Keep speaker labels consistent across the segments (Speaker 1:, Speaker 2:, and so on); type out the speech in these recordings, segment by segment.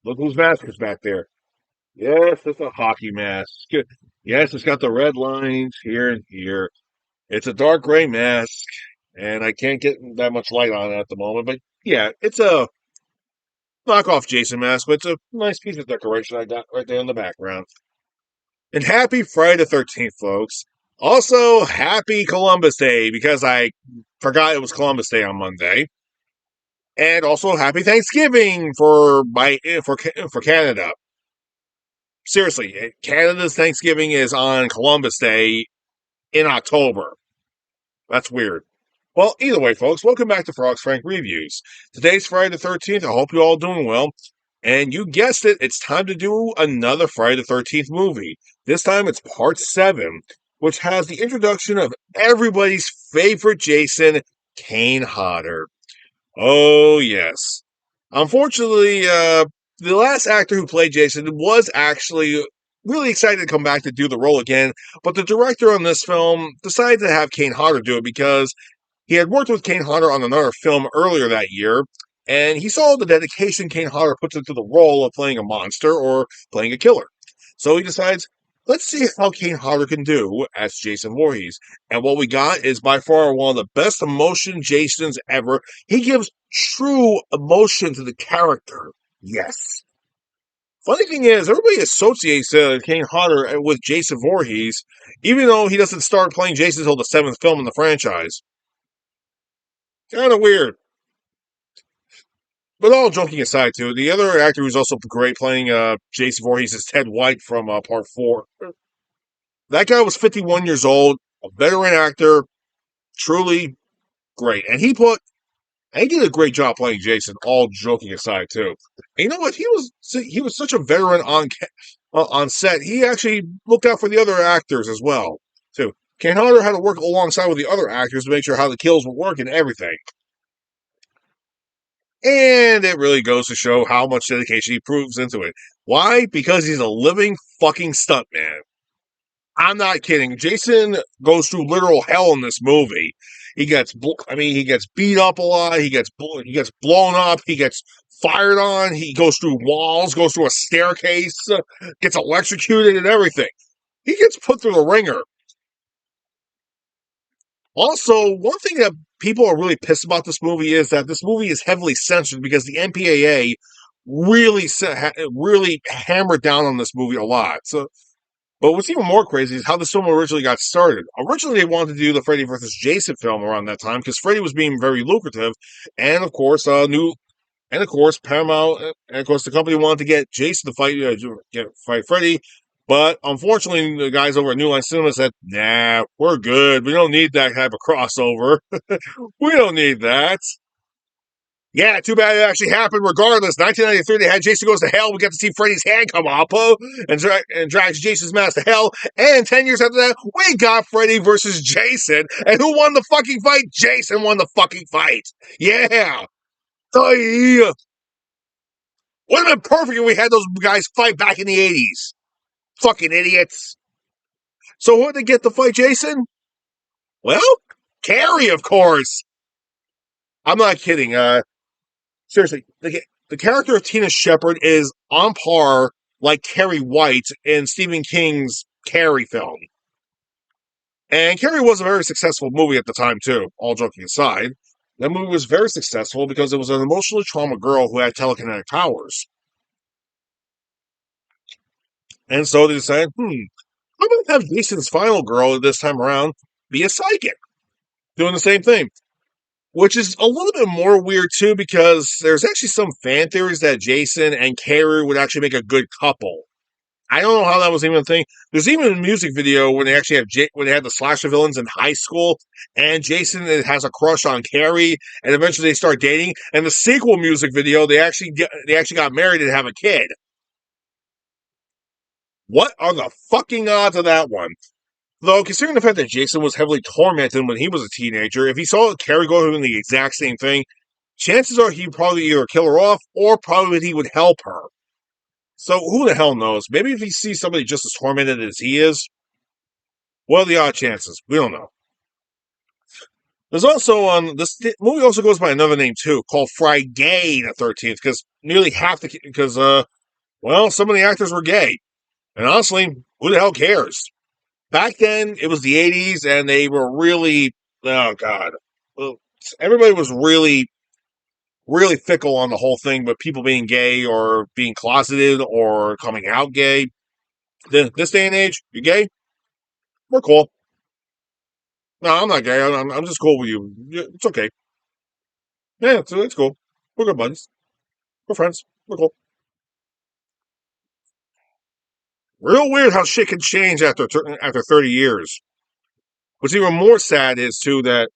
Speaker 1: Look whose mask is back there. Yes, it's a hockey mask. Yes, it's got the red lines here and here. It's a dark gray mask, and I can't get that much light on it at the moment. But yeah, it's a knockoff Jason mask, but it's a nice piece of decoration I got right there in the background. And happy Friday the 13th, folks. Also, happy Columbus Day, because I forgot it was Columbus Day on Monday. And also, happy Thanksgiving for Canada. Seriously, Canada's Thanksgiving is on Columbus Day in October. That's weird. Well, either way, folks, welcome back to Frogs Frank Reviews. Today's Friday the 13th. I hope you're all doing well. And you guessed it, it's time to do another Friday the 13th movie. This time it's part 7, which has the introduction of everybody's favorite Jason, Kane Hodder. Oh, yes. Unfortunately, the last actor who played Jason was actually really excited to come back to do the role again, but the director on this film decided to have Kane Hodder do it because he had worked with Kane Hodder on another film earlier that year, and he saw the dedication Kane Hodder puts into the role of playing a monster or playing a killer. So he decides, let's see how Kane Hodder can do as Jason Voorhees. And what we got is by far one of the best emotion Jasons ever. He gives true emotion to the character. Yes. Funny thing is, everybody associates Kane Hodder with Jason Voorhees, even though he doesn't start playing Jason until the 7th film in the franchise. Kind of weird. But all joking aside, too, the other actor who's also great playing Jason Voorhees is Ted White from Part 4. That guy was 51 years old, a veteran actor, truly great. And he did a great job playing Jason, all joking aside, too. And you know what? He was such a veteran on set, he actually looked out for the other actors as well, too. Kane Hodder had to work alongside with the other actors to make sure how the kills would work and everything. And it really goes to show how much dedication he proves into it. Why? Because he's a living fucking stuntman. I'm not kidding. Jason goes through literal hell in this movie. He gets beat up a lot. He gets blown up. He gets fired on. He goes through walls, goes through a staircase, gets electrocuted and everything. He gets put through the ringer. Also, one thing that people are really pissed about this movie is that this movie is heavily censored because the MPAA really hammered down on this movie a lot. So, but what's even more crazy is how this film originally got started. Originally, they wanted to do the Freddy vs. Jason film around that time because Freddy was being very lucrative, and of course, Paramount, and of course, the company wanted to get Jason to fight Freddy. But unfortunately, the guys over at New Line Cinema said, "Nah, we're good. We don't need that type of crossover. We don't need that." Yeah, too bad it actually happened regardless. 1993, they had Jason Goes to Hell. We got to see Freddy's hand come up and drags Jason's mask to hell. And 10 years after that, we got Freddy versus Jason. And who won the fucking fight? Jason won the fucking fight. Yeah. Would have been perfect if we had those guys fight back in the 80s. Fucking idiots. So who did they get to fight Jason? Well, Carrie, of course. I'm not kidding. Seriously, the character of Tina Shepard is on par like Carrie White in Stephen King's Carrie film. And Carrie was a very successful movie at the time, too, all joking aside. That movie was very successful because it was an emotionally traumatized girl who had telekinetic powers. And so they decided, how about have Jason's final girl this time around be a psychic? Doing the same thing. Which is a little bit more weird, too, because there's actually some fan theories that Jason and Carrie would actually make a good couple. I don't know how that was even a thing. There's even a music video when they actually when they had the slasher villains in high school, and Jason has a crush on Carrie, and eventually they start dating. And the sequel music video, they actually got married and have a kid. What are the fucking odds of that one? Though, considering the fact that Jason was heavily tormented when he was a teenager, if he saw Carrie go through the exact same thing, chances are he'd probably either kill her off or probably he would help her. So who the hell knows? Maybe if he sees somebody just as tormented as he is, what are the odd chances? We don't know. There's also this movie also goes by another name too, called Friday the 13th, because Well, some of the actors were gay. And honestly, who the hell cares? Back then, it was the 80s, and they were really, oh, God. Well, everybody was really, really fickle on the whole thing, but people being gay or being closeted or coming out gay. This day and age, you're gay? We're cool. No, I'm not gay. I'm just cool with you. It's okay. Yeah, it's cool. We're good buddies. We're friends. We're cool. Real weird how shit can change after 30 years. What's even more sad is, too, that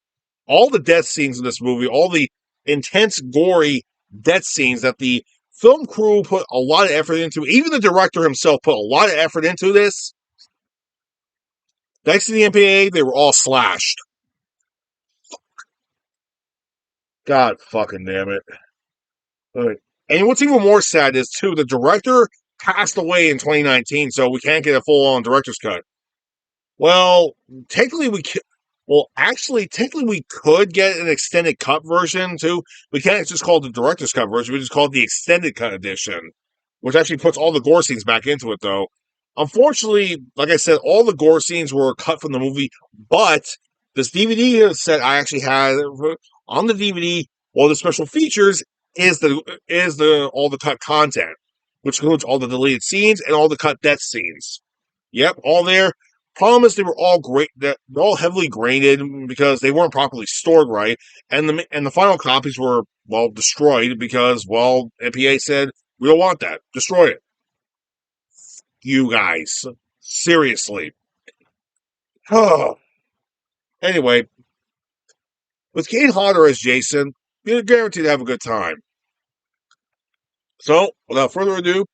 Speaker 1: all the death scenes in this movie, all the intense, gory death scenes that the film crew put a lot of effort into, even the director himself put a lot of effort into this. Thanks to the MPAA, they were all slashed. God fucking damn it. And what's even more sad is, too, the director passed away in 2019, so we can't get a full-on director's cut. Well, technically we could. Well, actually, technically we could get an extended cut version too. We can't just call it the director's cut version. We just call it the extended cut edition, which actually puts all the gore scenes back into it. Though, unfortunately, like I said, all the gore scenes were cut from the movie. But this DVD set I actually had on the DVD, all the special features is the all the cut content, which includes all the deleted scenes and all the cut death scenes. Yep, all there. Problem is, they were all great. They're all heavily graded because they weren't properly stored right, and the final copies were destroyed because MPA said we don't want that. Destroy it, you guys. Seriously. Anyway, with Kane Hodder as Jason, you're guaranteed to have a good time. So, without further ado,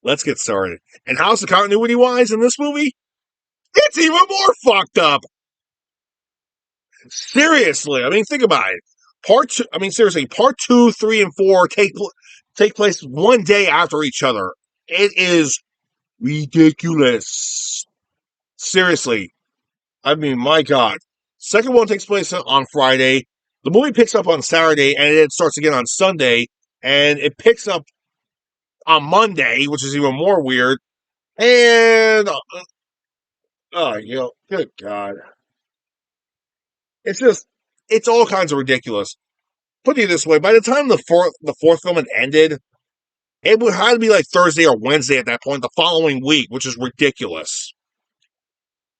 Speaker 1: let's get started. And how's the continuity wise in this movie? It's even more fucked up. Seriously, I mean, think about it. Part two. I mean, seriously, part 2, 3, and 4 take place one day after each other. It is ridiculous. Seriously, I mean, my God. Second one takes place on Friday. The movie picks up on Saturday, and it starts again on Sunday, and it picks up on Monday, which is even more weird. And good God, it's just it's all kinds of ridiculous. Put it this way: by the time the fourth film had ended, it would have to be like Thursday or Wednesday at that point, the following week, which is ridiculous.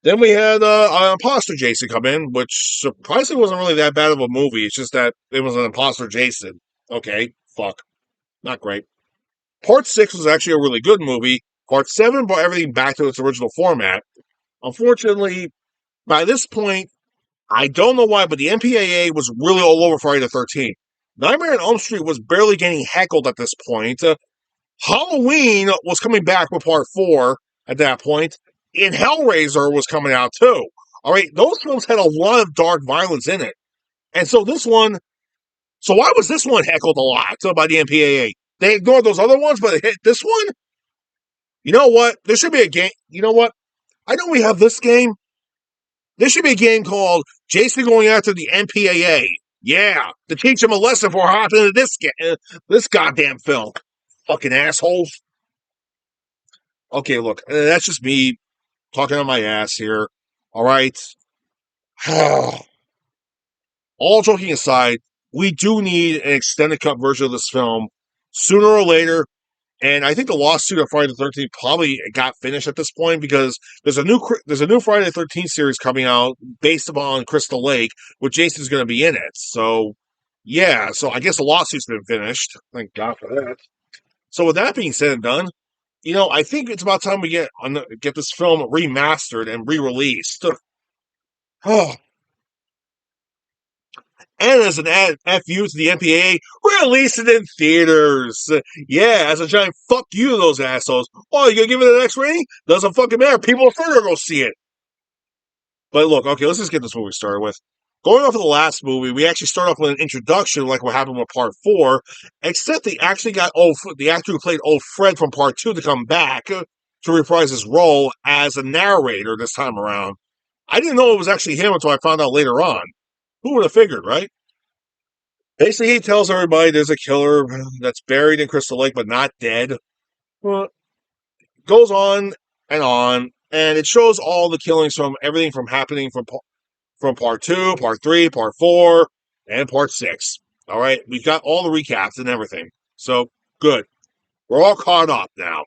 Speaker 1: Then we had Imposter Jason come in, which surprisingly wasn't really that bad of a movie. It's just that it was an Imposter Jason. Okay, fuck. Not great. Part 6 was actually a really good movie. Part 7 brought everything back to its original format. Unfortunately, by this point, I don't know why, but the MPAA was really all over Friday the 13th. Nightmare on Elm Street was barely getting heckled at this point. Halloween was coming back with part 4 at that point, and Hellraiser was coming out too. All right, those films had a lot of dark violence in it. And so why was this one heckled a lot by the MPAA? They ignored those other ones, but this one? You know what? There should be a game. You know what? I know we have this game. There should be a game called Jason Going After the MPAA. Yeah, to teach him a lesson for hopping into this goddamn film. Fucking assholes. Okay, look, that's just me talking on my ass here. All right. All joking aside, we do need an extended cut version of this film sooner or later. And I think the lawsuit of Friday the 13th probably got finished at this point because there's a new Friday the 13th series coming out based upon Crystal Lake, with Jason's going to be in it. So, yeah. So I guess the lawsuit's been finished. Thank God for that. So with that being said and done, I think it's about time we get this film remastered and re-released. Oh. And as an FU to the MPA, release it in theaters. Yeah, as a giant fuck you to those assholes. Oh, you gonna give it an X rating? Doesn't fucking matter. People are free to go see it. But look, okay, let's just get this movie started with. Going off of the last movie, we actually start off with an introduction, like what happened with Part 4, except they actually got the actor who played Old Fred from Part 2 to come back to reprise his role as a narrator this time around. I didn't know it was actually him until I found out later on. Who would have figured, right? Basically, he tells everybody there's a killer that's buried in Crystal Lake but not dead. Well, goes on, and it shows all the killings from everything from happening from part two, part three, part four, and part six. All right, we've got all the recaps and everything. So good. We're all caught up now.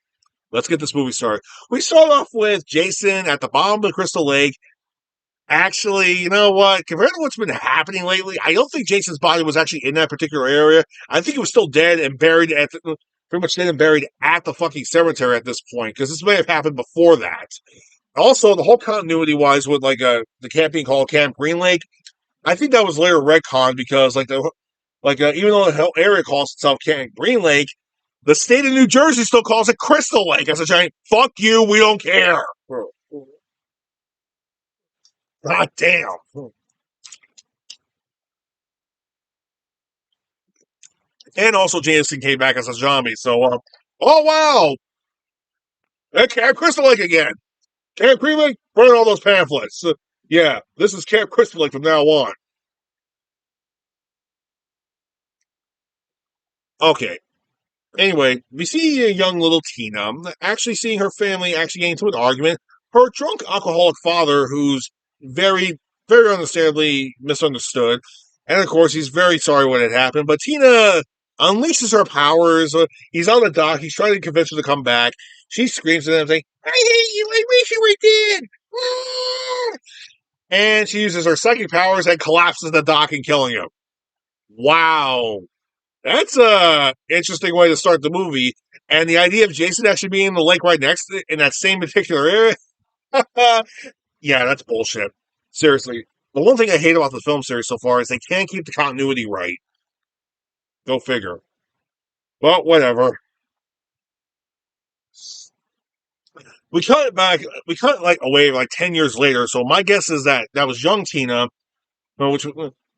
Speaker 1: Let's get this movie started. We start off with Jason at the bottom of the Crystal Lake. Actually, you know what? Compared to what's been happening lately, I don't think Jason's body was actually in that particular area. I think he was still dead and buried pretty much dead and buried at the fucking cemetery at this point, because this may have happened before that. Also, the whole continuity wise with the camp being called Camp Green Lake, I think that was later retcon because even though the whole area calls itself Camp Green Lake, the state of New Jersey still calls it Crystal Lake as a giant fuck you, we don't care. God damn. And also Jameson came back as a zombie, so oh wow, Camp Crystal Lake again. Camp Green Lake, burn all those pamphlets. Yeah, this is Camp Crystal Lake from now on. Okay, anyway, we see a young little Tina actually seeing her family actually getting into an argument. Her drunk alcoholic father, who's very, very understandably misunderstood, and of course he's very sorry what had happened. But Tina unleashes her powers. He's on the dock. He's trying to convince her to come back. She screams at him, saying, "I hate you! I wish you were dead!" And she uses her psychic powers and collapses the dock and killing him. Wow. That's a interesting way to start the movie. And the idea of Jason actually being in the lake right next to it in that same particular area, yeah, that's bullshit. Seriously. The one thing I hate about the film series so far is they can't keep the continuity right. Go figure. Well, whatever. We cut it back. We cut it away 10 years later. So my guess is that was young Tina, which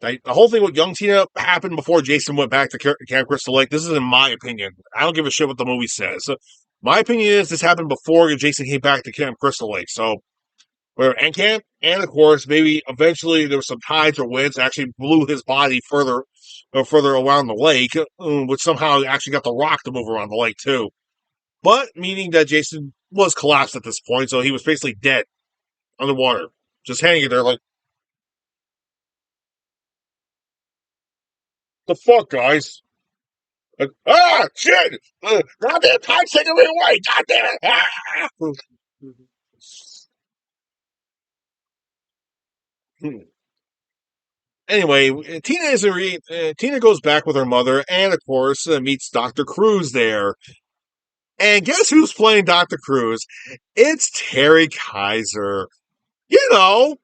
Speaker 1: the whole thing with young Tina happened before Jason went back to Camp Crystal Lake. This is in my opinion. I don't give a shit what the movie says. So my opinion is this happened before Jason came back to Camp Crystal Lake. So, and of course, maybe eventually there was some tides or winds that actually blew his body further around the lake, which somehow actually got the rock to move around the lake too. But meaning that Jason was collapsed at this point, so he was basically dead underwater, just hanging there like, the fuck, guys? Shit! Goddamn tide's taking me away! God damn it! Ah! Anyway, Tina goes back with her mother, and of course meets Dr. Cruz there. And guess who's playing Dr. Cruz? It's Terry Kaiser. You know,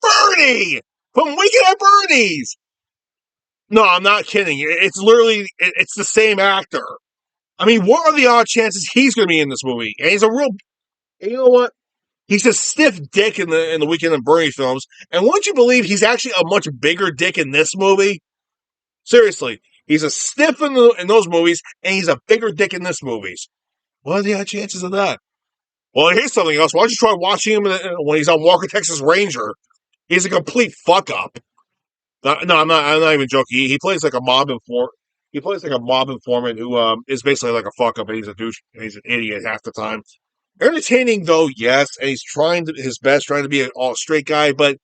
Speaker 1: Bernie from Weekend at Bernie's. No, I'm not kidding. It's the same actor. I mean, what are the odd chances he's going to be in this movie? And he's a real, you know what? He's a stiff dick in the Weekend at Bernie films, and wouldn't you believe he's actually a much bigger dick in this movie? Seriously, he's a stiff in those movies, and he's a bigger dick in this movies. What are the odd chances of that? Well, here's something else. Why don't you try watching him when he's on Walker Texas Ranger? He's a complete fuck up. No, I'm not. I'm not even joking. He plays like a mob informant. He plays like a mob informant who is basically like a fuck up, and he's a douche, and he's an idiot half the time. Entertaining though, yes, and he's his best, trying to be an all straight guy, but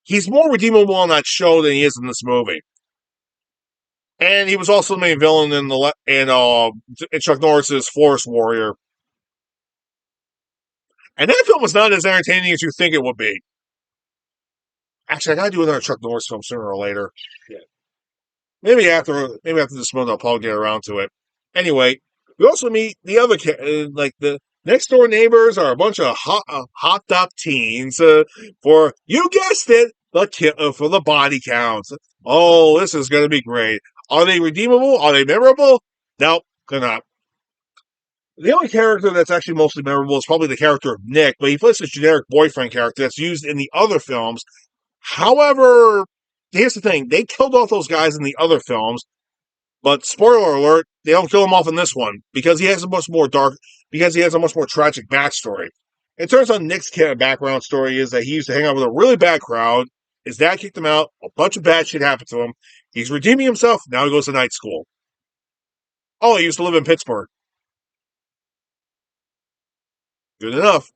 Speaker 1: he's more redeemable on that show than he is in this movie. And he was also the main villain in Chuck Norris's Forest Warrior. And that film was not as entertaining as you think it would be. Actually, I gotta do another Chuck Norris film sooner or later. Yeah. Maybe after this month I'll probably get around to it. Anyway, we also meet the other the next door neighbors are a bunch of hopped up teens for, you guessed it, for the body counts. Oh, this is gonna be great. Are they redeemable? Are they memorable? Nope, they're not. The only character that's actually mostly memorable is probably the character of Nick, but he plays this generic boyfriend character that's used in the other films. However, here's the thing. They killed off those guys in the other films, but spoiler alert, they don't kill him off in this one because he has a much more tragic backstory. It turns out Nick's background story is that he used to hang out with a really bad crowd. His dad kicked him out. A bunch of bad shit happened to him. He's redeeming himself. Now he goes to night school. Oh, he used to live in Pittsburgh. Good enough.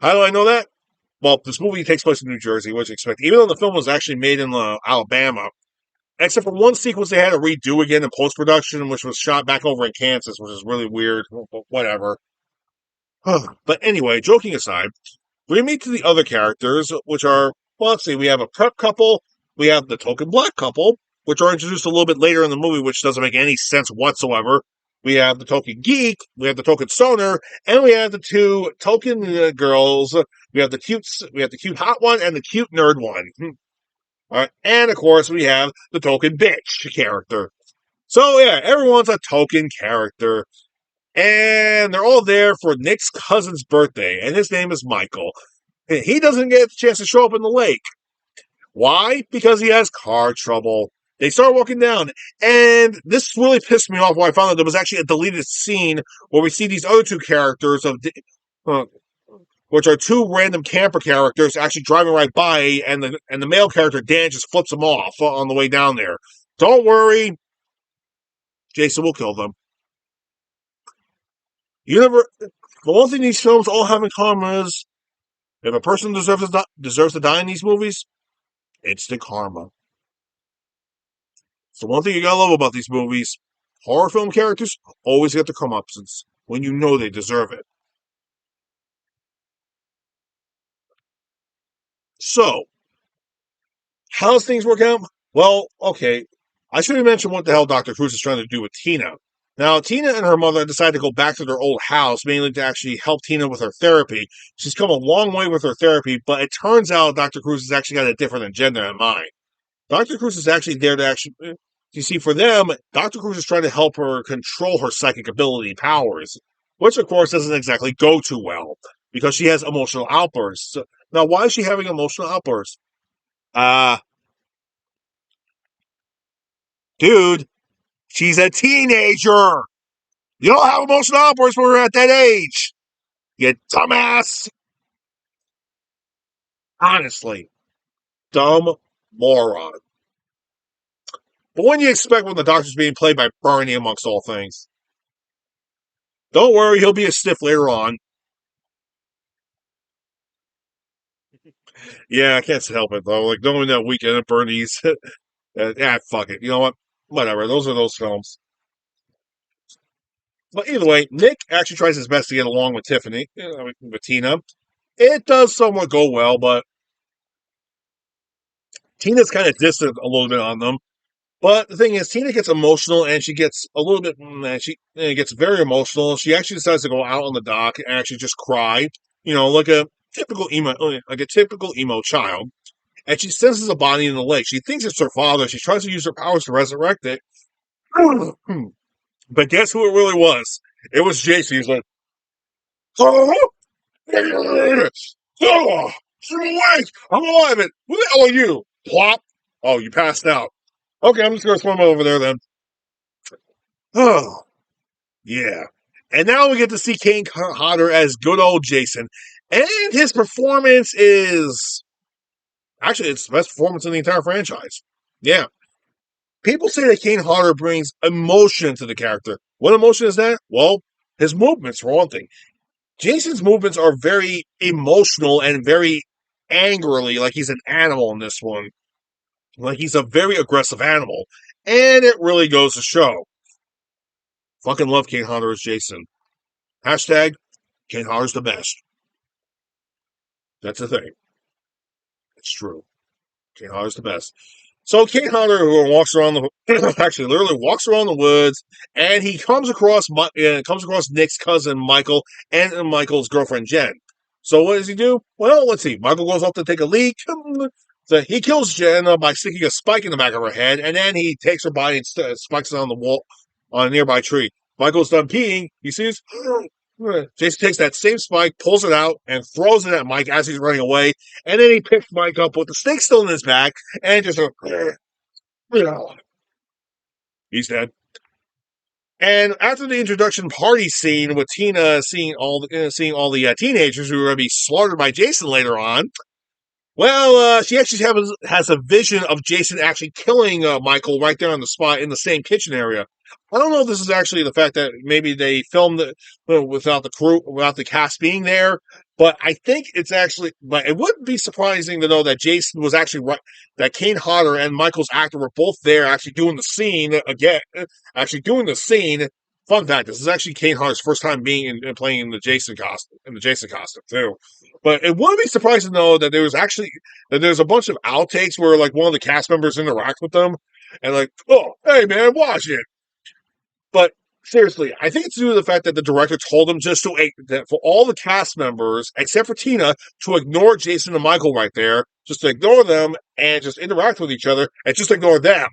Speaker 1: How do I know that? Well, this movie takes place in New Jersey, which you expect. Even though the film was actually made in Alabama, except for one sequence they had to redo again in post production, which was shot back over in Kansas, which is really weird. Whatever. But anyway, joking aside, we meet to the other characters, which are, well, let's see, we have a prep couple, we have the token black couple, which are introduced a little bit later in the movie, which doesn't make any sense whatsoever. We have the token geek, we have the token stoner, and we have the two token girls. We have the cute hot one and the cute nerd one. All right, and of course we have the token bitch character. So yeah, everyone's a token character. And they're all there for Nick's cousin's birthday, and his name is Michael. He doesn't get a chance to show up in the lake. Why? Because he has car trouble. They start walking down, and this really pissed me off when I found out there was actually a deleted scene where we see these other two characters uh, which are two random camper characters actually driving right by, and the male character Dan just flips them off on the way down there. Don't worry, Jason will kill them. You never. The one thing these films all have in common is if a person deserves to die in these movies, it's the karma. So one thing you gotta love about these movies, horror film characters always get the comeuppance when you know they deserve it. So, how's things work out? Well, okay. I should have mentioned what the hell Dr. Cruz is trying to do with Tina. Now, Tina and her mother decided to go back to their old house, mainly to actually help Tina with her therapy. She's come a long way with her therapy, but it turns out Dr. Cruz has actually got a different agenda in mind. Dr. Cruz is actually there to actually. You see, for them, Dr. Cruz is trying to help her control her psychic ability powers, which, of course, doesn't exactly go too well because she has emotional outbursts. Now, why is she having emotional outbursts? Uh, dude, she's a teenager. You don't have emotional outbursts when we're at that age. You dumbass. Honestly, dumb moron. But when you expect when the doctor's being played by Bernie amongst all things? Don't worry, he'll be a stiff later on. Yeah, I can't help it though. Like knowing that Weekend at Bernie's, fuck it. You know what? Whatever. Those are those films. But either way, Nick actually tries his best to get along with Tiffany, with Tina. It does somewhat go well, but Tina's kind of distant a little bit on them. But the thing is, Tina gets emotional and she gets a little bit, she gets very emotional. She actually decides to go out on the dock and actually just cry, like a typical emo child. And she senses a body in the lake. She thinks it's her father. She tries to use her powers to resurrect it. But guess who it really was? It was Jason. He's like, oh, oh, I'm awake. I'm alive. And who the hell are you? Plop. Oh, you passed out. Okay, I'm just going to swim over there then. Oh, yeah. And now we get to see Kane Hodder as good old Jason. And his performance is actually it's the best performance in the entire franchise. Yeah. People say that Kane Hodder brings emotion to the character. What emotion is that? Well, his movements, for one thing. Jason's movements are very emotional and very angrily, like he's an animal in this one. Like he's a very aggressive animal. And it really goes to show. Fucking love Kane Hodder as Jason. Hashtag Kane Hodder's the best. That's the thing. It's true. Kane Hodder's the best. So Kane Hodder, who walks around the actually literally walks around the woods, and he comes across Nick's cousin Michael and Michael's girlfriend Jen. So what does he do? Well, let's see. Michael goes off to take a leak. So he kills Jen by sticking a spike in the back of her head, and then he takes her body and spikes it on the wall on a nearby tree. Michael's done peeing. He sees Jason takes that same spike, pulls it out, and throws it at Mike as he's running away. And then he picks Mike up with the snake still in his back, and just he's dead. And after the introduction party scene with Tina seeing all the teenagers who are going to be slaughtered by Jason later on, Well, she actually has a vision of Jason actually killing Michael right there on the spot in the same kitchen area. I don't know if this is actually the fact that maybe they filmed it without the crew, without the cast being there, but I think it's actually. But it wouldn't be surprising to know that Jason was actually right. That Kane Hodder and Michael's actor were both there, actually doing the scene again. Actually doing the scene. Fun fact: this is actually Kane Hodder's first time being playing in the Jason costume, too. But it wouldn't be surprising though that there's a bunch of outtakes where like one of the cast members interact with them and like, oh, hey man, watch it. But seriously, I think it's due to the fact that the director told them just that for all the cast members except for Tina to ignore Jason and Michael right there, just to ignore them and just interact with each other and just ignore them.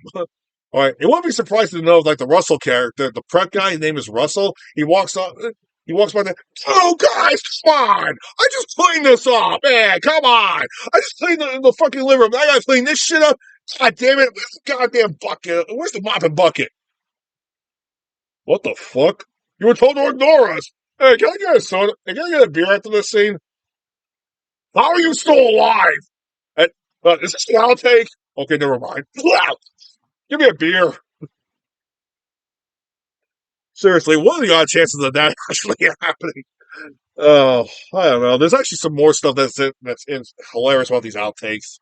Speaker 1: All right, it wouldn't be surprising to know if, like the Russell character, the prep guy, his name is Russell. He walks by there. Oh, guys, come on! I just cleaned this up, man. Come on! I just cleaned the fucking living room. I gotta clean this shit up. God damn it! Where's the goddamn bucket? Where's the mopping bucket? What the fuck? You were told to ignore us. Hey, can I get a soda? Hey, can I get a beer after this scene? How are you still alive? And, is this the outtake? Okay, never mind. Give me a beer. Seriously, what are the odd chances of that actually happening? Oh, I don't know. There's actually some more stuff that's hilarious about these outtakes.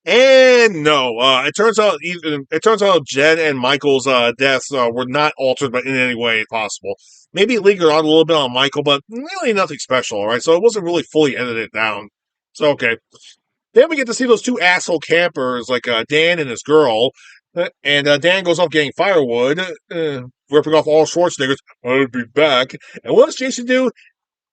Speaker 1: And no, it turns out Jen and Michael's deaths were not altered by in any way possible. Maybe it lingered on a little bit on Michael, but really nothing special. All right, so it wasn't really fully edited down. So okay, then we get to see those two asshole campers, like Dan and his girl. And Dan goes off getting firewood, ripping off all Schwarzeneggers. I'll be back. And what does Jason do?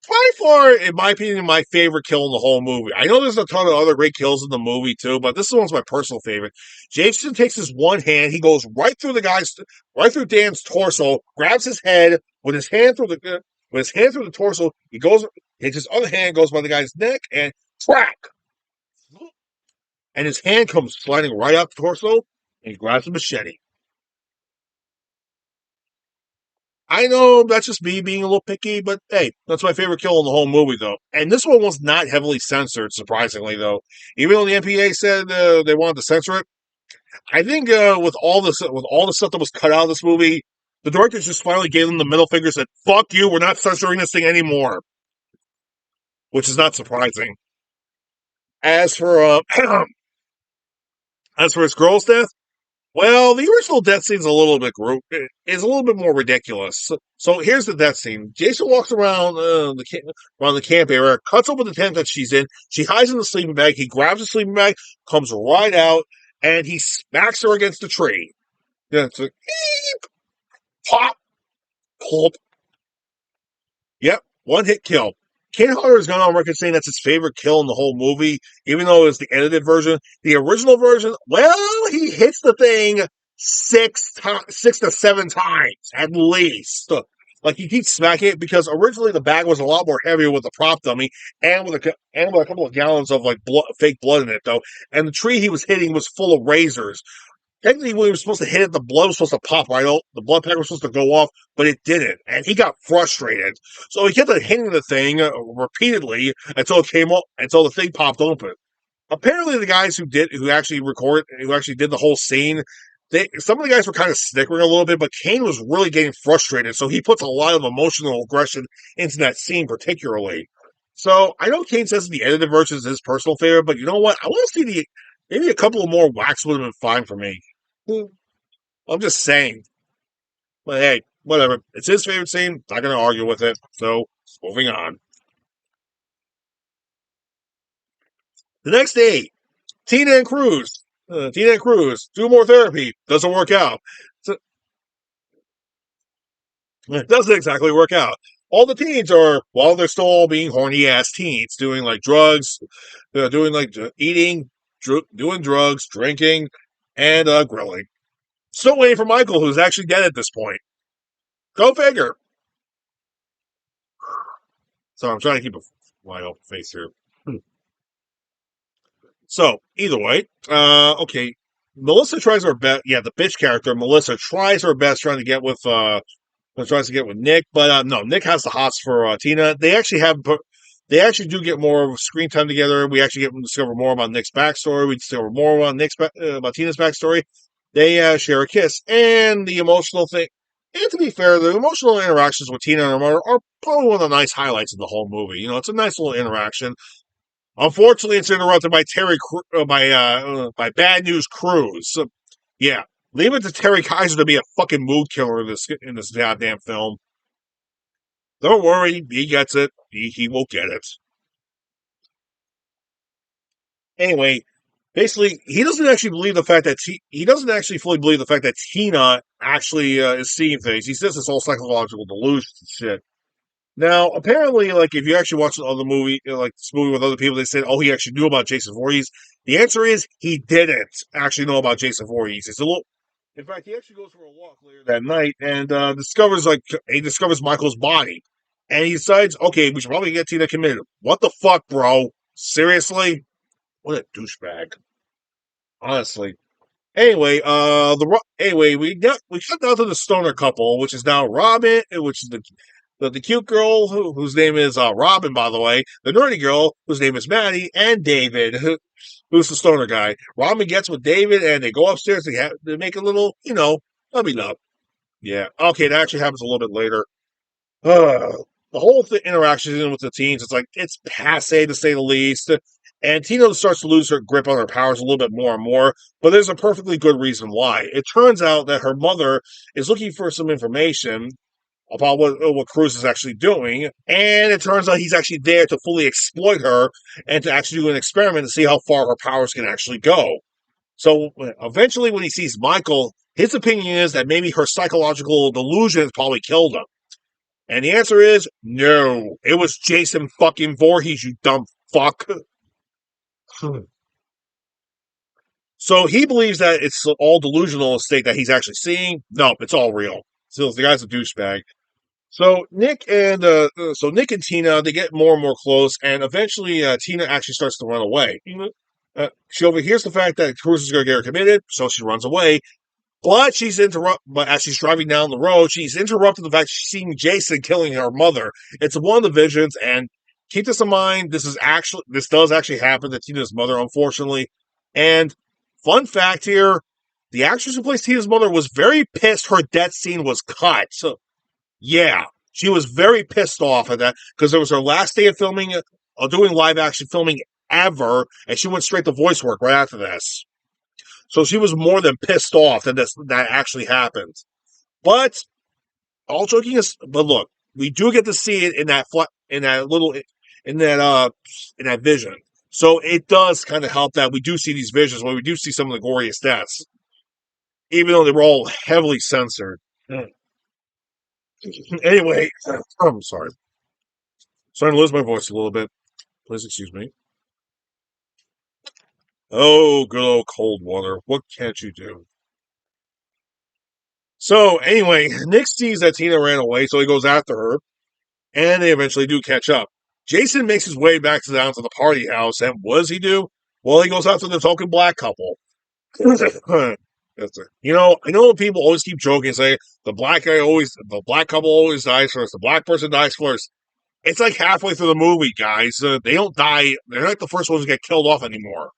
Speaker 1: By far, in my opinion, my favorite kill in the whole movie. I know there's a ton of other great kills in the movie too, but this one's my personal favorite. Jason takes his one hand, he goes right through Dan's torso, grabs his head with his hand through the torso. He goes, his other hand goes by the guy's neck, and crack, and his hand comes sliding right up the torso, and he grabs a machete. I know that's just me being a little picky, but hey, that's my favorite kill in the whole movie, though. And this one was not heavily censored, surprisingly, though. Even though the MPA said they wanted to censor it, I think with all the stuff that was cut out of this movie, the directors just finally gave them the middle finger, and said, "Fuck you, we're not censoring this thing anymore," which is not surprising. As for as for his girl's death. Well, the original death scene is a little bit more ridiculous. So here's the death scene. Jason walks around around the camp area, cuts open the tent that she's in. She hides in the sleeping bag. He grabs the sleeping bag, comes right out, and he smacks her against the tree. Yeah, it's like beep, pop, pulp. Yep, one hit kill. Ken Hodder has gone on record saying that's his favorite kill in the whole movie, even though it's the edited version. The original version, well, he hits the thing six to seven times at least. Like he keeps smacking it because originally the bag was a lot more heavier with the prop dummy and with a couple of gallons of like fake blood in it though. And the tree he was hitting was full of razors. Technically, when he was supposed to hit it, the blood was supposed to pop right out. The blood pack was supposed to go off, but it didn't. And he got frustrated. So he kept on hitting the thing repeatedly until the thing popped open. Apparently, the guys who actually did the whole scene, some of the guys were kind of snickering a little bit, but Kane was really getting frustrated. So he puts a lot of emotional aggression into that scene, particularly. So I know Kane says the edited version is his personal favorite, but you know what? I want to see maybe a couple of more whacks would have been fine for me. I'm just saying. But hey, whatever. It's his favorite scene. Not going to argue with it. So, moving on. The next day, Tina and Cruz. Do more therapy. Doesn't work out. So, it doesn't exactly work out. All the teens are, while they're still all being horny ass teens, doing like drugs, doing like eating, doing drugs, drinking, and grilling. Still waiting for Michael, who's actually dead at this point. Go figure. So I'm trying to keep a wide open face here. So either way, okay. Melissa tries her best. Yeah, the bitch character Melissa tries her best trying to get with tries to get with Nick, but no, Nick has the hots for Tina. they actually do get more screen time together. We actually get to discover more about Nick's backstory. We discover more about about Tina's backstory. They share a kiss, and the emotional thing. And to be fair, the emotional interactions with Tina and her mother are probably one of the nice highlights of the whole movie. You know, it's a nice little interaction. Unfortunately, it's interrupted by by Bad News Cruz. So, yeah, leave it to Terry Kaiser to be a fucking mood killer in this goddamn film. Don't worry, he gets it. He will get it. Anyway, basically, he doesn't actually believe the fact that he doesn't actually fully believe the fact that Tina actually is seeing things. He says it's all psychological delusions and shit. Now, apparently, like if you actually watch the movie, like this movie with other people, they said, "Oh, he actually knew about Jason Voorhees." The answer is he didn't actually know about Jason Voorhees. It's a little. In fact, he actually goes for a walk later that night and discovers Michael's body, and he decides, "Okay, we should probably get Tina committed." What the fuck, bro? Seriously? What a douchebag! Honestly. Anyway, we cut down to the stoner couple, which is now Robin, which is the cute girl whose name is Robin, by the way, the nerdy girl whose name is Maddie, and David, who's the stoner guy. Robin gets with David, and they go upstairs. They make a little, lovey love. Yeah, okay, that actually happens a little bit later. The whole interaction with the teens, it's passe to say the least. And Tina starts to lose her grip on her powers a little bit more and more, but there's a perfectly good reason why. It turns out that her mother is looking for some information about what Cruz is actually doing, and it turns out he's actually there to fully exploit her and to actually do an experiment to see how far her powers can actually go. So eventually, when he sees Michael, his opinion is that maybe her psychological delusions probably killed him. And the answer is no. It was Jason fucking Voorhees, you dumb fuck. So he believes that it's all delusional state that he's actually seeing. No, it's all real. So the guy's a douchebag. So Nick and Tina, they get more and more close, and eventually Tina actually starts to run away. She overhears the fact that Cruz is going to get her committed, so she runs away. But as she's driving down the road, she's interrupted the fact she's seeing Jason killing her mother. It's one of the visions, and keep this in mind. This does actually happen to Tina's mother, unfortunately. And fun fact here: the actress who plays Tina's mother was very pissed her death scene was cut. So yeah, she was very pissed off at that because it was her last day of filming, doing live action filming ever, and she went straight to voice work right after this. So she was more than pissed off that that actually happened. But but look, we do get to see it in in that vision. So it does kind of help that we do see these visions where we do see some of the goriest deaths, even though they were all heavily censored. Anyway, I'm sorry. Starting to lose my voice a little bit. Please excuse me. Oh, good old cold water. What can't you do? So anyway, Nick sees that Tina ran away, so he goes after her, and they eventually do catch up. Jason makes his way down to the party house, and what does he do? Well, he goes after the token black couple. I know people always keep joking and say the black couple always dies first, the black person dies first. It's like halfway through the movie, guys. They don't die. They're not the first ones to get killed off anymore.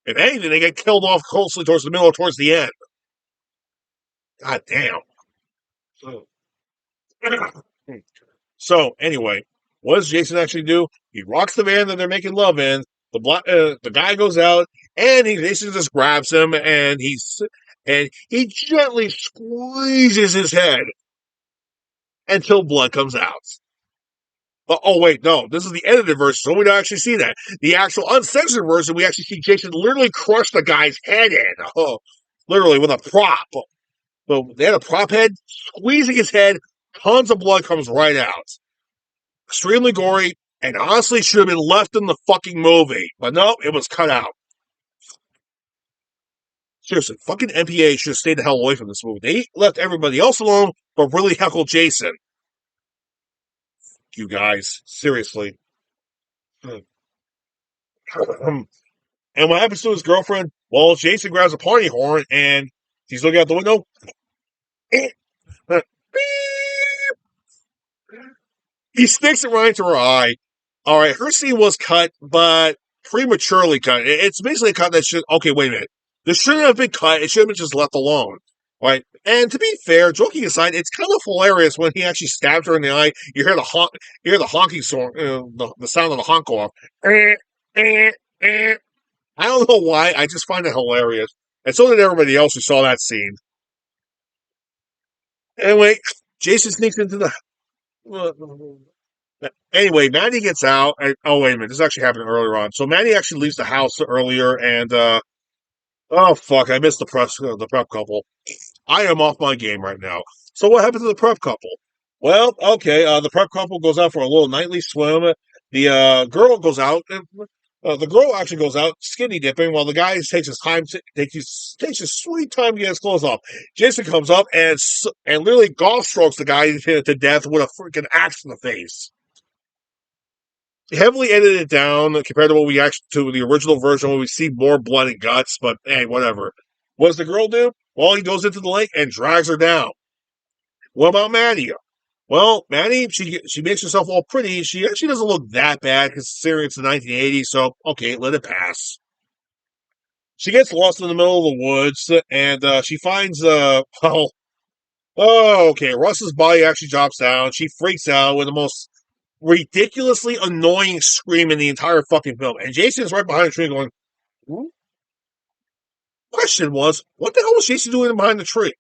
Speaker 1: If anything, they get killed off closely towards the middle or towards the end. God damn. So anyway, what does Jason actually do? He rocks the van that they're making love in. The guy goes out, and Jason just grabs him, and he gently squeezes his head until blood comes out. But, oh wait, no, this is the edited version, so we don't actually see that. The actual uncensored version, we actually see Jason literally crush the guy's head in, literally with a prop. So they had a prop head squeezing his head. Tons of blood comes right out. Extremely gory, and honestly should have been left in the fucking movie. But no, it was cut out. Seriously, fucking MPA should have stayed the hell away from this movie. They left everybody else alone, but really heckled Jason. You guys, seriously. And what happens to his girlfriend? Well, Jason grabs a party horn and he's looking out the window. He sticks it right into her eye. All right, her scene was cut, but prematurely cut. It's basically a cut that should. Okay, wait a minute. This shouldn't have been cut. It should have been just left alone. Right. And to be fair, joking aside, it's kind of hilarious when he actually stabs her in the eye. You hear the honking song, the sound of the honk go off. Eh, eh, eh. I don't know why. I just find it hilarious, and so did everybody else who saw that scene. Anyway, Jason sneaks into the. Anyway, Maddie gets out. Oh wait a minute, this actually happened earlier on. So Maddie actually leaves the house earlier, and oh fuck, I missed the prep couple. I am off my game right now. So what happened to the prep couple? Well, okay, the prep couple goes out for a little nightly swim. The girl goes out. The girl actually goes out skinny dipping, while the guy takes his time, takes his sweet time to get his clothes off. Jason comes up and literally golf strokes the guy to death with a freaking axe in the face. Heavily edited down compared to what we actually to the original version, where we see more blood and guts. But hey, whatever. What does the girl do? Well, he goes into the lake and drags her down. What about Maddie? Well, Maddie, she makes herself all pretty. She actually doesn't look that bad considering it's the 1980s. So okay, let it pass. She gets lost in the middle of the woods and she finds well, oh okay, Russ's body actually drops down. She freaks out with the most ridiculously annoying scream in the entire fucking film. And Jason is right behind the tree going, "Hmm?" Question was, what the hell was Jason doing behind the tree?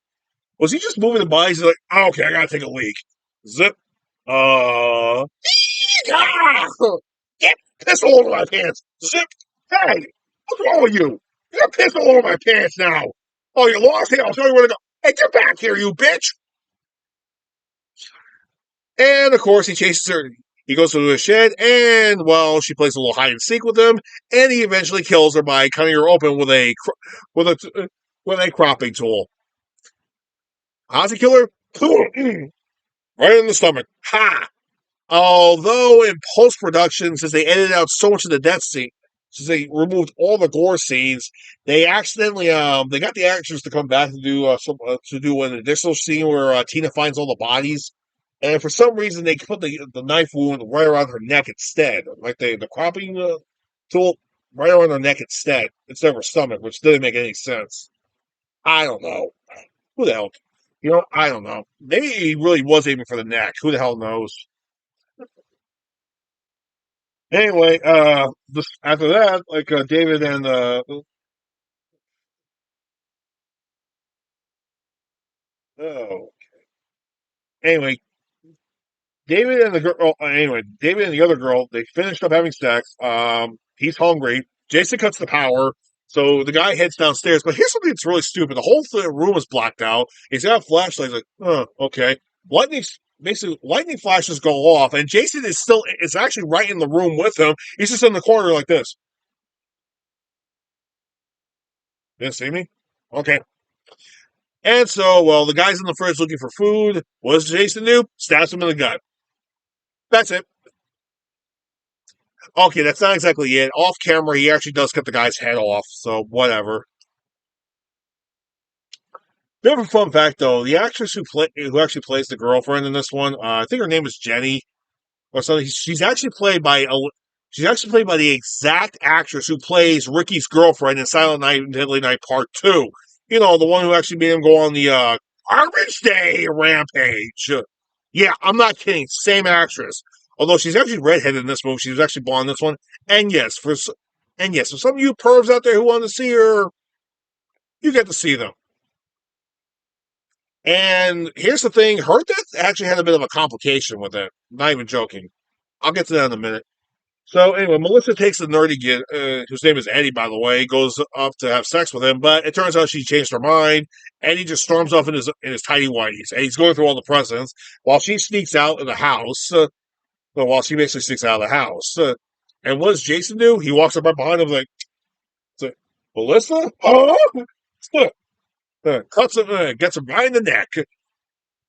Speaker 1: Was he just moving the bodies? He's like, oh, okay, I gotta take a leak. Zip. Uh. Ah! Get piss all over my pants. Zip. Hey, what's wrong with you? You got piss all over my pants now. Oh, you lost it? I'll tell you where to go. Hey, get back here, you bitch. And of course, he chases her. He goes to the shed, and well, she plays a little hide and seek with him, and he eventually kills her by cutting her open with with a cropping tool. How's he kill her? Right in the stomach. Ha! Although in post production, since they edited out so much of the death scene, since they removed all the gore scenes, they accidentally they got the actors to come back to do an additional scene where Tina finds all the bodies, and for some reason they put the knife wound right around her neck instead, like the cropping tool right around her neck instead of her stomach, which didn't make any sense. I don't know. Who the hell? I don't know. Maybe he really was aiming for the neck. Who the hell knows? Anyway, after that, like David and oh, anyway, David and the other girl, they finished up having sex. He's hungry. Jason cuts the power, so the guy heads downstairs. But here's something that's really stupid: the whole room is blacked out. He's got a flashlight. He's like, oh, okay. Lightning, lightning flashes go off, and Jason is actually right in the room with him. He's just in the corner like this. Didn't see me? Okay. And so, well, the guy's in the fridge looking for food. What does Jason do? Stabs him in the gut. That's it. Okay, that's not exactly it. Off camera, he actually does cut the guy's head off, so whatever. Bit of a fun fact, though: the actress who actually plays the girlfriend in this one, I think her name is Jenny or something. She's actually played by the exact actress who plays Ricky's girlfriend in Silent Night and Deadly Night Part Two. You know, the one who actually made him go on the Garbage Day rampage. Yeah, I'm not kidding. Same actress. Although she's actually redheaded in this movie, she was actually blonde in this one. And yes, for some of you pervs out there who want to see her, you get to see them. And here's the thing: her death actually had a bit of a complication with it. Not even joking. I'll get to that in a minute. So anyway, Melissa takes the nerdy kid, whose name is Eddie, by the way, goes up to have sex with him, but it turns out she changed her mind. Eddie just storms off in his tidy whities, and he's going through all the presents while she sneaks out of the house. While she basically sneaks out of the house, and what does Jason do? He walks up right behind him, like Melissa, oh, cuts him, gets him right in the neck. Bit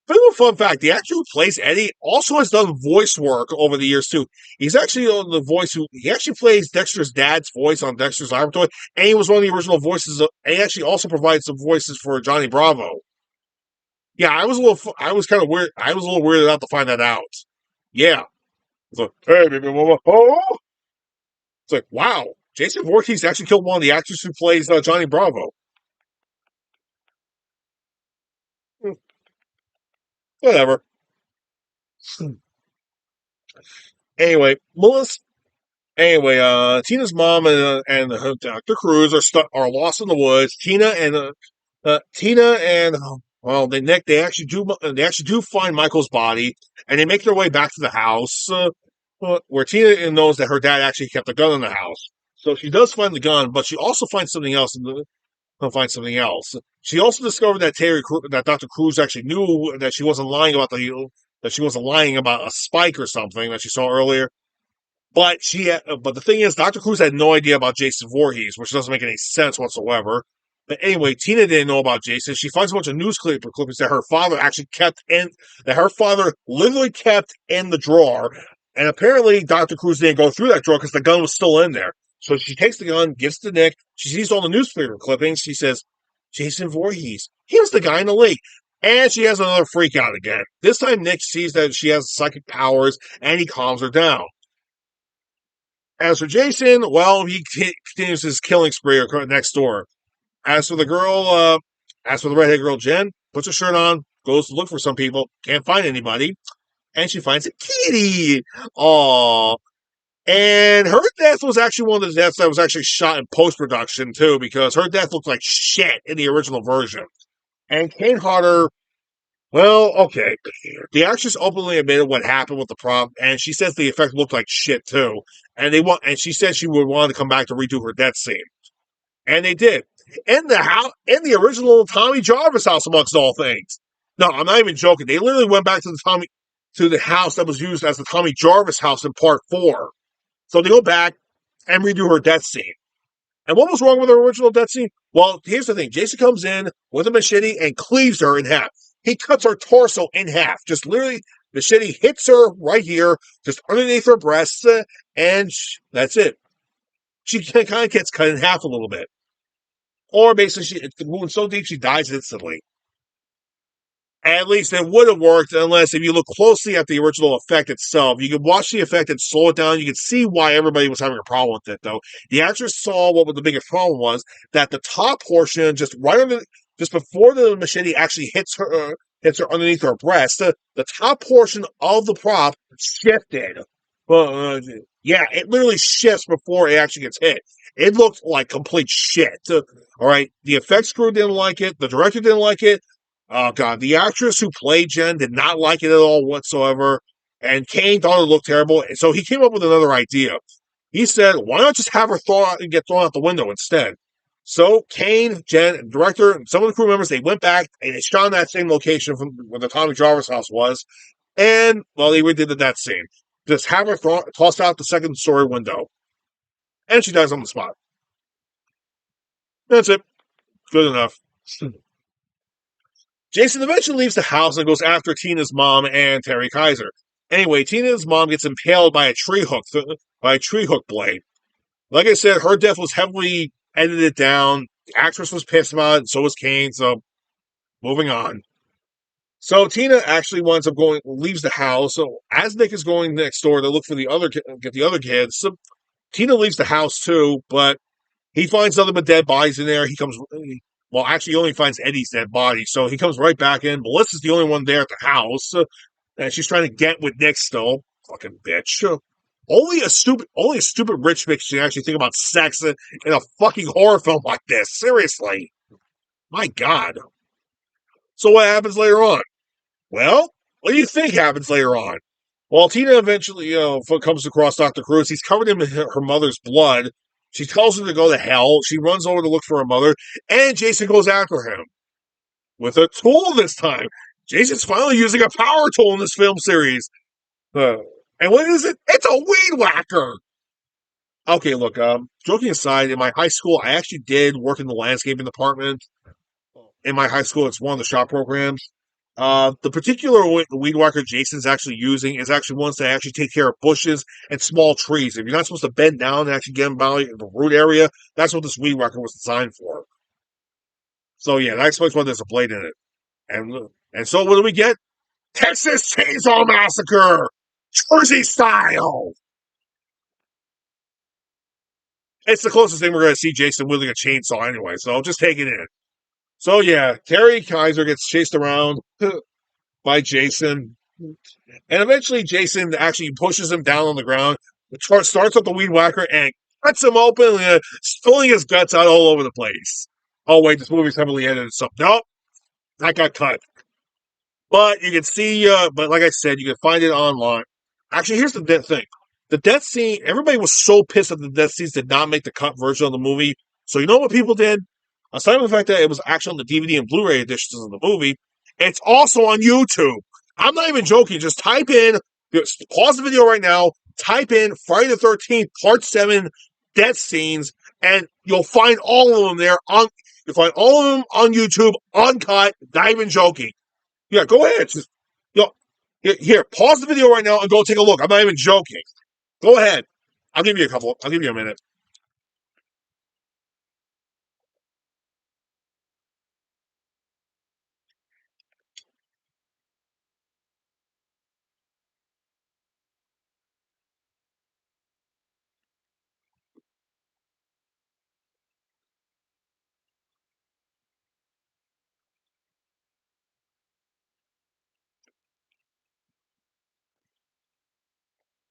Speaker 1: of a fun fact: the actor who plays Eddie also has done voice work over the years too. He's actually on the voice who he actually plays Dexter's dad's voice on Dexter's Laboratory, and he was one of the original voices. And he actually also provides some voices for Johnny Bravo. Yeah, I was kind of weird. I was a little weirded out to find that out. Yeah, It's like, hey, baby, oh. It's like, wow, Jason Voorhees actually killed one of the actors who plays Johnny Bravo. Hmm, whatever. Anyway, Melissa. Anyway, Tina's mom and Dr. Cruz are lost in the woods. Tina and well, they actually do find Michael's body, and they make their way back to the house, where Tina knows that her dad actually kept a gun in the house. So she does find the gun, but she also finds something else. Find something else. She also discovered that Dr. Cruz actually knew that she wasn't lying about a spike or something that she saw earlier. But the thing is, Dr. Cruz had no idea about Jason Voorhees, which doesn't make any sense whatsoever. But anyway, Tina didn't know about Jason. She finds a bunch of clippings that her father actually that her father literally kept in the drawer. And apparently, Dr. Cruz didn't go through that drawer because the gun was still in there. So she takes the gun, gives it to Nick. She sees all the newspaper clippings. She says, Jason Voorhees, he was the guy in the lake. And she has another freak out again. This time, Nick sees that she has psychic powers and he calms her down. As for Jason, well, he continues his killing spree next door. As for the girl, as for the redhead girl, Jen puts her shirt on, goes to look for some people, can't find anybody, and she finds a kitty. Aww. And her death was actually one of the deaths that was actually shot in post production too, because her death looked like shit in the original version. And Kane Hodder, well, okay. The actress openly admitted what happened with the prop, and she says the effect looked like shit too. And she said she would want to come back to redo her death scene, and they did in the original Tommy Jarvis house, amongst all things. No, I'm not even joking. They literally went back to the house that was used as the Tommy Jarvis house in Part 4. So they go back and redo her death scene. And what was wrong with her original death scene? Well, here's the thing. Jason comes in with a machete and cleaves her in half. He cuts her torso in half. Just literally, machete hits her right here, just underneath her breasts, and that's it. She kind of gets cut in half a little bit. Or basically, the wound's so deep she dies instantly. At least it would have worked, unless if you look closely at the original effect itself, you could watch the effect and slow it down. You could see why everybody was having a problem with it, though. The actress saw what the biggest problem was, that the top portion, just before the machete actually hits her underneath her breast, the top portion of the prop shifted. Well, yeah, it literally shifts before it actually gets hit. It looked like complete shit. All right, the effects crew didn't like it. The director didn't like it. Oh god, the actress who played Jen did not like it at all whatsoever, and Kane thought it looked terrible. So he came up with another idea. He said, "Why not just have her get thrown out the window instead?" So Kane, Jen, director, and some of the crew members, they went back and they shot in that same location from where the Tommy Jarvis house was, and well, they redid that scene. Just have her tossed out the second story window, and she dies on the spot. That's it. Good enough. Jason eventually leaves the house and goes after Tina's mom and Terry Kaiser. Anyway, Tina's mom gets impaled by a tree hook blade. Like I said, her death was heavily edited down. The actress was pissed about it, and so was Kane. So, moving on. So Tina actually leaves the house. So as Nick is going next door to look for get the other kids, so Tina leaves the house too, but he finds nothing but dead bodies in there. Well, actually, he only finds Eddie's dead body. So he comes right back in. Melissa's the only one there at the house. And she's trying to get with Nick still. Fucking bitch. Only a stupid rich bitch can actually think about sex in a fucking horror film like this. Seriously. My God. So what happens later on? Well, what do you think happens later on? Well, Tina eventually, comes across Dr. Cruz. He's covered in her mother's blood. She tells him to go to hell. She runs over to look for her mother, and Jason goes after him with a tool this time. Jason's finally using a power tool in this film series. Uh, and what is it? It's a weed whacker. Okay, look, joking aside, in my high school, I actually did work in the landscaping department. In my high school, it's one of the shop programs. The particular weed whacker Jason's actually using is actually ones that actually take care of bushes and small trees. If you're not supposed to bend down and actually get them by the root area, that's what this weed whacker was designed for. So yeah, that explains why there's a blade in it. And so what do we get? Texas Chainsaw Massacre! Jersey style. It's the closest thing we're going to see Jason wielding a chainsaw anyway, so just take it in. So yeah, Terry Kaiser gets chased around by Jason, and eventually Jason actually pushes him down on the ground, starts up the weed whacker, and cuts him open, spilling his guts out all over the place. Oh wait, this movie's heavily edited, so nope, that got cut. But you can see, but like I said, you can find it online. Actually, here's the thing. The death scene, everybody was so pissed that the death scenes did not make the cut version of the movie. So you know what people did? Aside from the fact that it was actually on the DVD and Blu-ray editions of the movie, it's also on YouTube. I'm not even joking. Just type in, pause the video right now, type in Friday the 13th, Part 7 death scenes, and you'll find all of them there. You'll find all of them on YouTube, uncut, not even joking. Yeah, go ahead. Just, you know, here, pause the video right now and go take a look. I'm not even joking. Go ahead. I'll give you a couple. I'll give you a minute.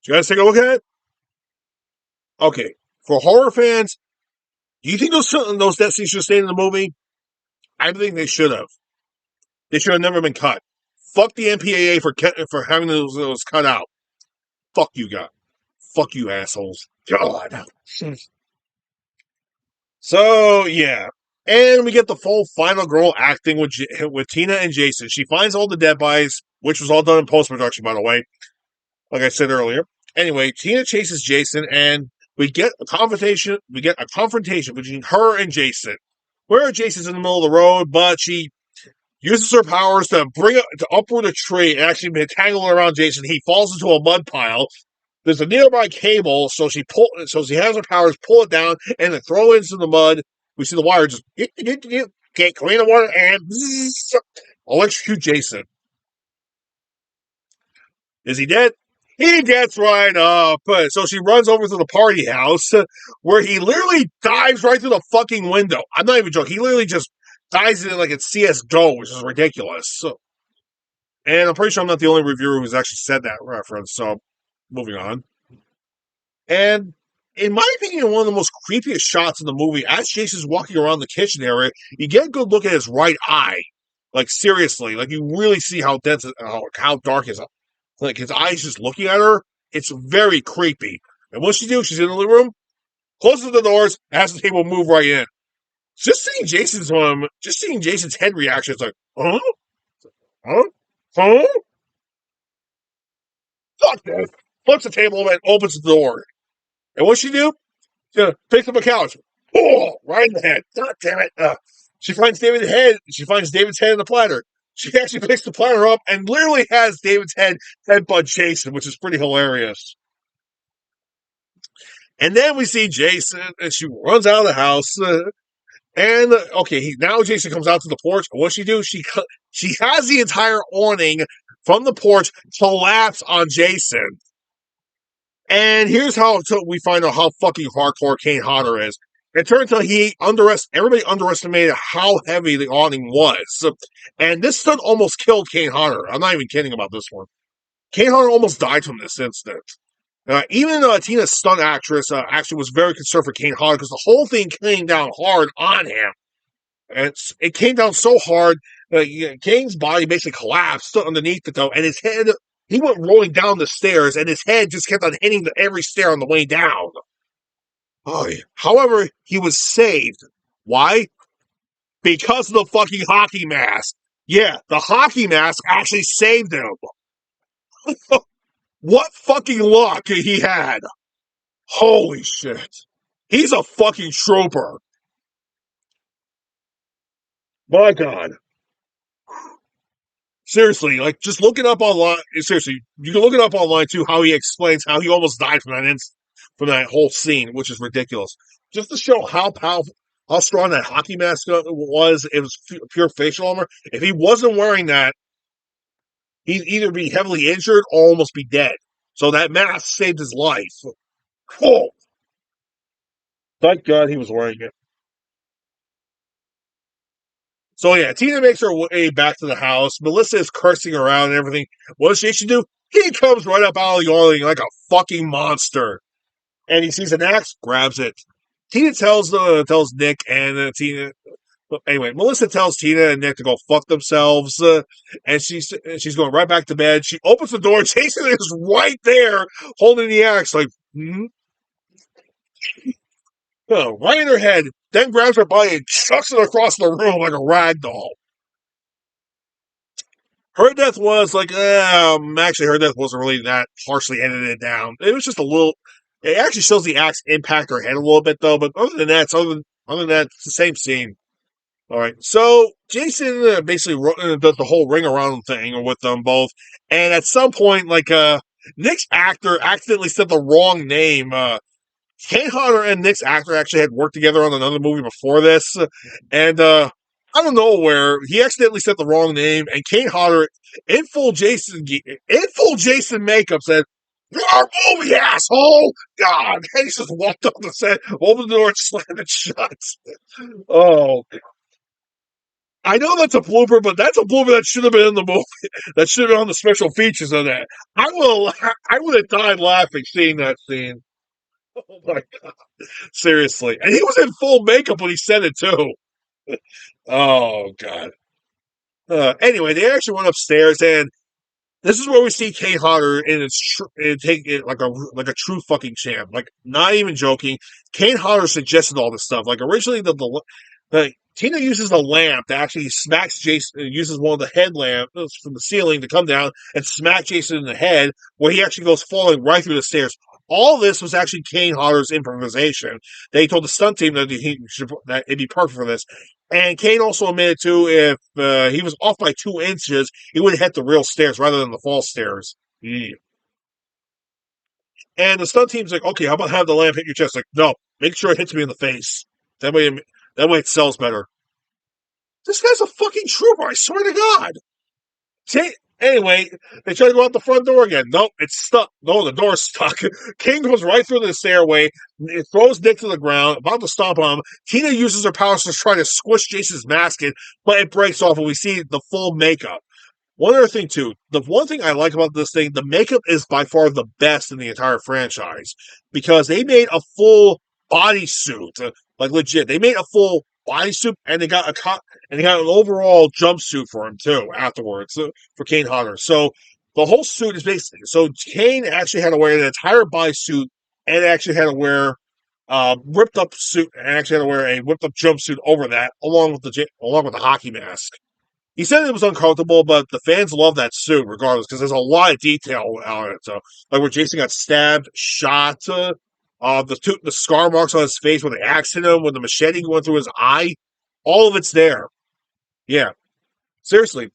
Speaker 1: You guys take a look at it? Okay. For horror fans, do you think those death scenes should stay in the movie? I think they should have. They should have never been cut. Fuck the MPAA for having those cut out. Fuck you guys. Fuck you assholes. God. So yeah, and we get the full final girl acting with Tina and Jason. She finds all the dead bodies, which was all done in post production, by the way. Like I said earlier. Anyway, Tina chases Jason, and we get a confrontation. We get a confrontation between her and Jason, where Jason's in the middle of the road, but she uses her powers to uproot a tree and actually tangle around Jason. He falls into a mud pile. There's a nearby cable, so she has her powers pull it down and then throw it into the mud. We see the wire just get clean the water and electrocute Jason. Is he dead? He gets right up. So she runs over to the party house where he literally dives right through the fucking window. I'm not even joking. He literally just dives in it like it's CSGO, which is ridiculous. And I'm pretty sure I'm not the only reviewer who's actually said that reference. So moving on. And in my opinion, one of the most creepiest shots in the movie, as Jason's walking around the kitchen area, you get a good look at his right eye. Like seriously, like you really see how dense, how dark his eyes just looking at her. It's very creepy. And what she do? She's in the living room, closes the doors, has the table move right in. Just seeing Jason's head reaction, it's like, huh, huh, huh. Fuck this! Flips the table and opens the door. And what she do? She picks up a couch. Oh, right in the head. God damn it. She finds David's head. She finds David's head in the platter. She actually picks the platter up and literally has David's headbutt Jason, which is pretty hilarious. And then we see Jason, and she runs out of the house. Now Jason comes out to the porch. What she do? She has the entire awning from the porch collapse on Jason. And here's how we find out how fucking hardcore Kane Hodder is. It turns out everybody underestimated how heavy the awning was. And this stunt almost killed Kane Hodder. I'm not even kidding about this one. Kane Hodder almost died from this incident. Even Tina's stunt actress actually was very concerned for Kane Hodder because the whole thing came down hard on him. And it came down so hard that Kane's body basically collapsed underneath it, though, and his head, he went rolling down the stairs, and his head just kept on hitting every stair on the way down. Oh, yeah. However, he was saved. Why? Because of the fucking hockey mask. Yeah, the hockey mask actually saved him. What fucking luck he had. Holy shit. He's a fucking trooper. My God. Seriously, like just look it up online. Seriously, you can look it up online too. How he explains how he almost died from that whole scene, which is ridiculous. Just to show how powerful, how strong that hockey mask was. It was pure facial armor. If he wasn't wearing that, he'd either be heavily injured or almost be dead. So that mask saved his life. Oh, thank God he was wearing it. So yeah, Tina makes her way back to the house. Melissa is cursing around and everything. What does Jason do? He comes right up out of the awning like a fucking monster. And he sees an axe, grabs it. Tina tells Nick and Tina. Anyway, Melissa tells Tina and Nick to go fuck themselves, and she's going right back to bed. She opens the door. Jason is right there, holding the axe, like right in her head. Then grabs her body and chucks it across the room like a rag doll. Her death was like, actually, her death wasn't really that harshly edited down. It was just a little. It actually shows the axe impact her head a little bit though, but other than that, it's the same scene. All right. So Jason basically does the whole ring around thing with them both. And at some point, Nick's actor accidentally said the wrong name. Kane Hodder and Nick's actor actually had worked together on another movie before this. And out of nowhere, he accidentally said the wrong name. And Kane Hodder, in full Jason makeup, said, "Your movie, asshole!" God. And he just walked up and said, opened the door and slammed it shut. Oh, I know that's a blooper, but that's a blooper that should have been in the movie. That should have been on the special features of that. I would have died laughing seeing that scene. Oh my god, seriously! And he was in full makeup when he said it too. Oh god. Anyway, they actually went upstairs, and this is where we see Kate Hodder take it like a true fucking champ. Like, not even joking. Kate Hodder suggested all this stuff. Like, originally the Tina uses the lamp to actually smacks Jason. Uses one of the headlamps from the ceiling to come down and smack Jason in the head, where he actually goes falling right through the stairs. All this was actually Kane Hodder's improvisation. They told the stunt team that it'd be perfect for this. And Kane also admitted too, if he was off by 2 inches, he would have hit the real stairs rather than the false stairs. Yeah. And the stunt team's like, okay, how about have the lamp hit your chest? Like, no, make sure it hits me in the face. That way, it sells better. This guy's a fucking trooper. I swear to God. See? Anyway, they try to go out the front door again. Nope, it's stuck. No, the door's stuck. King goes right through the stairway. It throws Nick to the ground, about to stomp on him. Tina uses her powers to try to squish Jason's mask in, but it breaks off, and we see the full makeup. One other thing, too. The one thing I like about this thing, the makeup is by far the best in the entire franchise because they made a full bodysuit, like legit. They made a full bodysuit, and they got an overall jumpsuit for him too afterwards for Kane Hodder. So the whole suit is basically so Kane actually had to wear an entire bodysuit and actually had to wear ripped up suit and actually had to wear a whipped up jumpsuit over that along with the hockey mask. He said it was uncomfortable, but the fans love that suit regardless because there's a lot of detail on it. So, like where Jason got stabbed, shot, the scar marks on his face when the axe hit him, when the machete went through his eye, all of it's there. Yeah, seriously,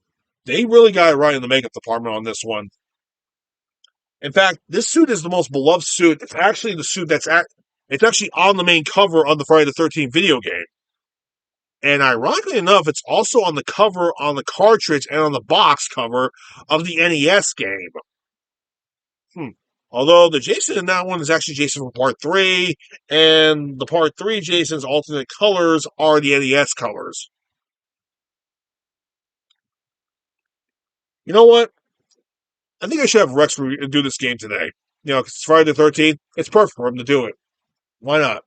Speaker 1: they really got it right in the makeup department on this one. In fact, this suit is the most beloved suit. It's actually the suit it's actually on the main cover of the Friday the 13th video game. And ironically enough, it's also on the cover on the cartridge and on the box cover of the NES game. Hmm. Although the Jason in that one is actually Jason from Part 3, and the Part 3 Jason's alternate colors are the NES colors. You know what? I think I should have Rex do this game today. Because it's Friday the 13th. It's perfect for him to do it. Why not?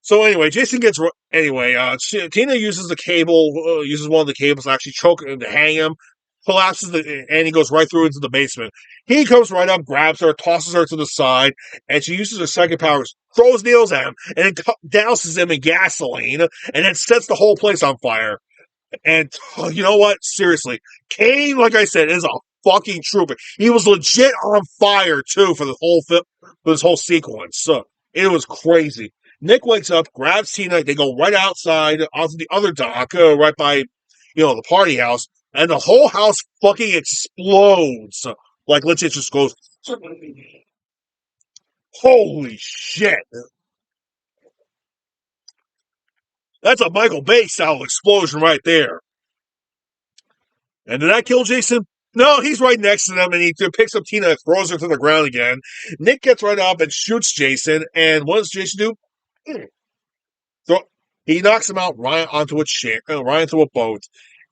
Speaker 1: So anyway, Tina uses the cable, uses one of the cables to actually choke him to hang him, and he goes right through into the basement. He comes right up, grabs her, tosses her to the side, and she uses her psychic powers, throws needles at him, and then douses him in gasoline, and then sets the whole place on fire. And you know what? Seriously, Kane, like I said, is a fucking trooper. He was legit on fire too for this whole sequence. So it was crazy. Nick wakes up, grabs Tina. They go right outside onto the other dock, right by, the party house, and the whole house fucking explodes. Like legit, just goes. Holy shit! That's a Michael Bay style explosion right there. And did that kill Jason? No, he's right next to them, and he picks up Tina and throws her to the ground again. Nick gets right up and shoots Jason, and what does Jason do? So he knocks him out right onto a chair, right onto a boat.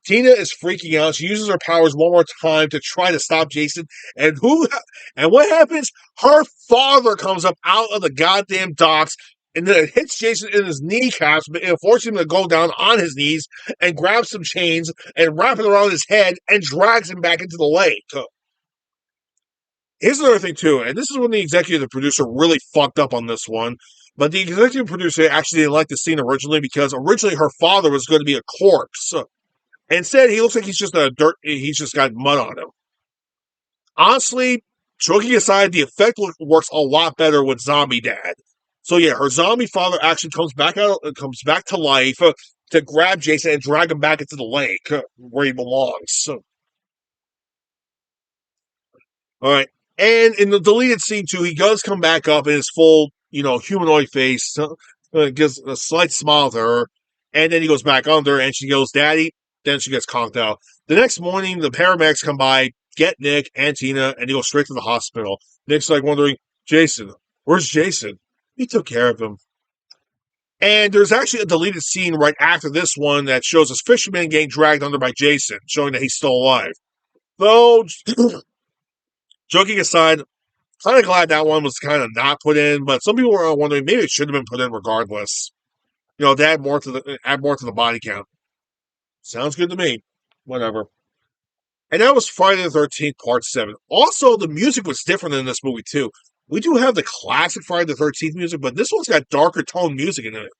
Speaker 1: Tina is freaking out. She uses her powers one more time to try to stop Jason. And who? And what happens? Her father comes up out of the goddamn docks and then it hits Jason in his kneecaps, and forces him to go down on his knees and grab some chains and wrap it around his head and drags him back into the lake. Here's another thing too, and this is when the executive producer really fucked up on this one. But the executive producer actually didn't like the scene originally because originally her father was going to be a corpse. Instead, he looks like he's just got mud on him. Honestly, joking aside, the effect works a lot better with Zombie Dad. So yeah, her zombie father actually comes back to life to grab Jason and drag him back into the lake where he belongs. All right. And in the deleted scene too, he does come back up in his full, humanoid face, gives a slight smile to her, and then he goes back under, and she goes, "Daddy." Then she gets conked out. The next morning, the paramedics come by, get Nick and Tina, and they go straight to the hospital. Nick's like wondering, Jason, where's Jason? He took care of him. And there's actually a deleted scene right after this one that shows this fisherman getting dragged under by Jason, showing that he's still alive. Though, joking aside, kind of glad that one was kind of not put in, but some people were wondering maybe it should have been put in regardless. To add more to the body count. Sounds good to me. Whatever. And that was Friday the 13th, Part 7. Also, the music was different in this movie, too. We do have the classic Friday the 13th music, but this one's got darker tone music in it.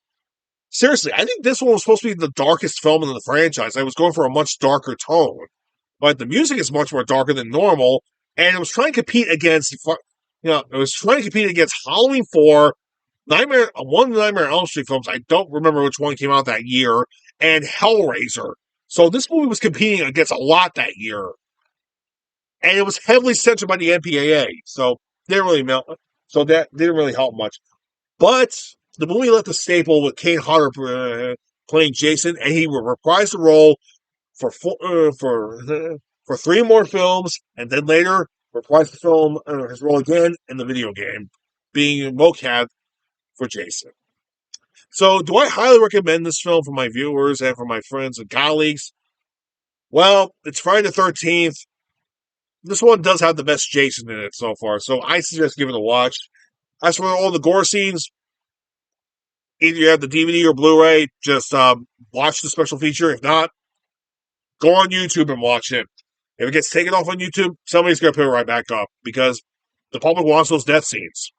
Speaker 1: Seriously, I think this one was supposed to be the darkest film in the franchise. I was going for a much darker tone. But the music is much more darker than normal, and it was trying to compete against, Halloween 4, one of the Nightmare on Elm Street films. I don't remember which one came out that year, and Hellraiser. So this movie was competing against a lot that year, and it was heavily censored by the MPAA. So that didn't really help much. But the movie left a staple with Kane Hodder playing Jason, and he reprised the role for three more films, and then later reprised his role again in the video game, being mocap for Jason. So, do I highly recommend this film for my viewers and for my friends and colleagues? Well, it's Friday the 13th. This one does have the best Jason in it so far, so I suggest giving it a watch. As for all the gore scenes, either you have the DVD or Blu-ray, just watch the special feature. If not, go on YouTube and watch it. If it gets taken off on YouTube, somebody's going to put it right back up because the public wants those death scenes.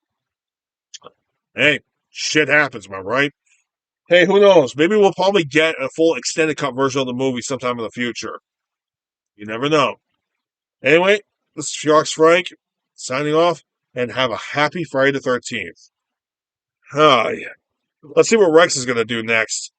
Speaker 1: Hey, shit happens, am I right? Hey, who knows? Maybe we'll probably get a full extended cut version of the movie sometime in the future. You never know. Anyway, this is Felix Frank signing off, and have a happy Friday the 13th. Oh, yeah. Let's see what Rex is going to do next.